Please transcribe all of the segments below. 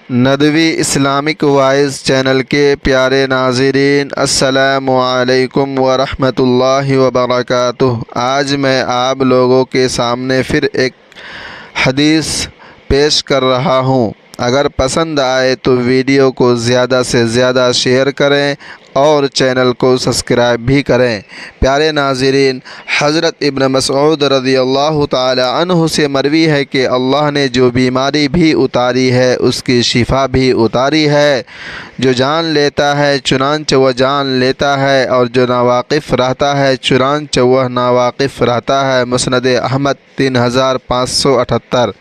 Nadwi Islamic voice channel کے پیارے ناظرین، السلام علیکم ورحمۃ اللہ وبرکاتہ۔ آج میں آپ لوگوں کے سامنے پھر ایک حدیث پیش کر رہا ہوں۔ اگر پسند آئے تو ویڈیو کو زیادہ سے زیادہ شیئر کریں اور چینل کو سبسکرائب بھی کریں۔ پیارے ناظرین، حضرت ابن مسعود رضی اللہ تعالی عنہ سے مروی ہے کہ اللہ نے جو بیماری بھی اتاری ہے اس کی شفا بھی اتاری ہے۔ جو جان لیتا ہے چنانچہ وہ جان لیتا ہے، اور جو ناواقف رہتا ہے چنانچہ وہ ناواقف رہتا ہے۔ مسند احمد 3578۔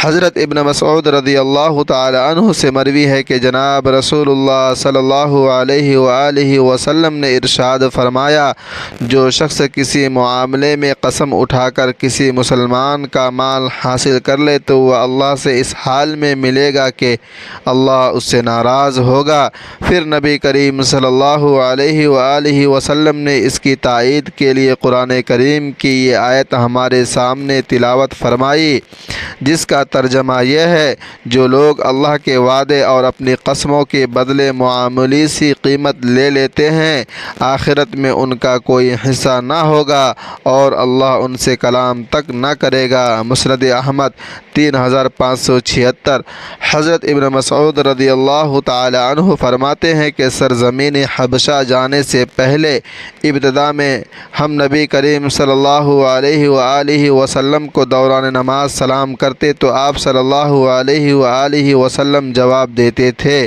حضرت ابن مسعود رضی اللہ تعالی عنہ سے مروی ہے کہ جناب رسول اللہ صلی اللہ علیہ وآلہ وسلم نے ارشاد فرمایا، جو شخص کسی معاملے میں قسم اٹھا کر کسی مسلمان کا مال حاصل کر لے تو وہ اللہ سے اس حال میں ملے گا کہ اللہ اس سے ناراض ہوگا۔ پھر نبی کریم صلی اللہ علیہ وآلہ وسلم نے اس کی تائید کے لیے قرآن کریم کی یہ آیت ہمارے سامنے تلاوت فرمائی، جس کا ترجمہ یہ ہے، جو لوگ اللہ کے وعدے اور اپنی قسموں کے بدلے معمولی سی قیمت لے لیتے ہیں، آخرت میں ان کا کوئی حصہ نہ ہوگا اور اللہ ان سے کلام تک نہ کرے گا۔ مسند احمد 3576۔ حضرت ابن مسعود رضی اللہ تعالی عنہ فرماتے ہیں کہ سرزمین حبشہ جانے سے پہلے ابتدا میں ہم نبی کریم صلی اللہ علیہ وآلہ وسلم کو دوران نماز سلام کرتے تو آپ صلی اللہ علیہ وآلہ وسلم جواب دیتے تھے،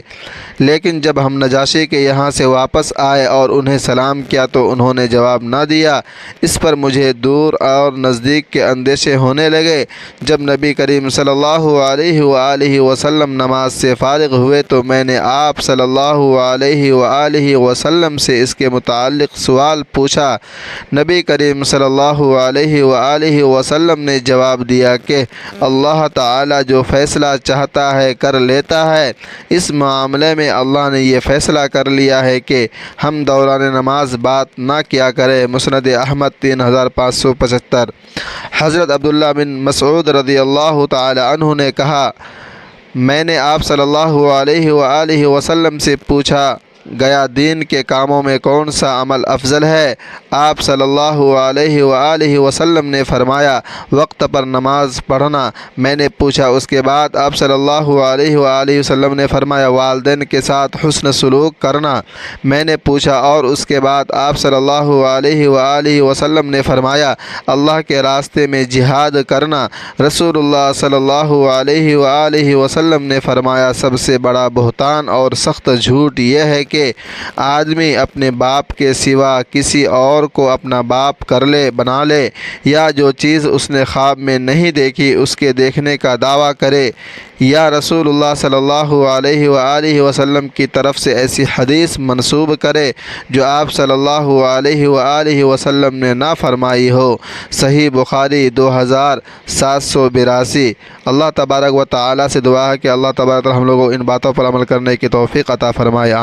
لیکن جب ہم نجاشی کے یہاں سے واپس آئے اور انہیں سلام کیا تو انہوں نے جواب نہ دیا۔ اس پر مجھے دور اور نزدیک کے اندیشے ہونے لگے۔ جب نبی کریم صلی اللہ علیہ وآلہ وسلم نماز سے فارغ ہوئے تو میں نے آپ صلی اللہ علیہ وآلہ وسلم سے اس کے متعلق سوال پوچھا۔ نبی کریم صلی اللہ علیہ وآلہ وسلم نے جواب دیا کہ اللہ تعالی جو فیصلہ چاہتا ہے کر لیتا ہے۔ اس معاملے میں اللہ نے یہ فیصلہ کر لیا ہے کہ ہم دوران نماز بات نہ کیا کریں۔ مسند احمد 3575۔ حضرت عبداللہ بن مسعود رضی اللہ تعالی عنہ نے کہا، میں نے آپ صلی اللہ علیہ وآلہ وسلم سے پوچھا گیا دین کے کاموں میں کون سا عمل افضل ہے؟ آپ صلی اللہ علیہ وآلہ وسلم نے فرمایا، وقت پر نماز پڑھنا۔ میں نے پوچھا اس کے بعد؟ آپ صلی اللہ علیہ وآلہ وسلم نے فرمایا، والدین کے ساتھ حسن سلوک کرنا۔ میں نے پوچھا اور اس کے بعد؟ آپ صلی اللہ علیہ وآلہ وسلم نے فرمایا، اللہ کے راستے میں جہاد کرنا۔ رسول اللہ صلی اللہ علیہ وآلہ وسلم نے فرمایا، سب سے بڑا بہتان اور سخت جھوٹ یہ ہے کہ آدمی اپنے باپ کے سوا کسی اور کو اپنا باپ بنا لے، یا جو چیز اس نے خواب میں نہیں دیکھی اس کے دیکھنے کا دعویٰ کرے، یا رسول اللہ صلی اللہ علیہ وآلہ وسلم کی طرف سے ایسی حدیث منسوب کرے جو آپ صلی اللہ علیہ وآلہ وسلم نے نہ فرمائی ہو۔ صحیح بخاری 2782۔ اللہ تبارک و تعالی سے دعا ہے کہ اللہ تبارک و تعالی ہم لوگوں کو ان باتوں پر عمل کرنے کی توفیق عطا فرمائے۔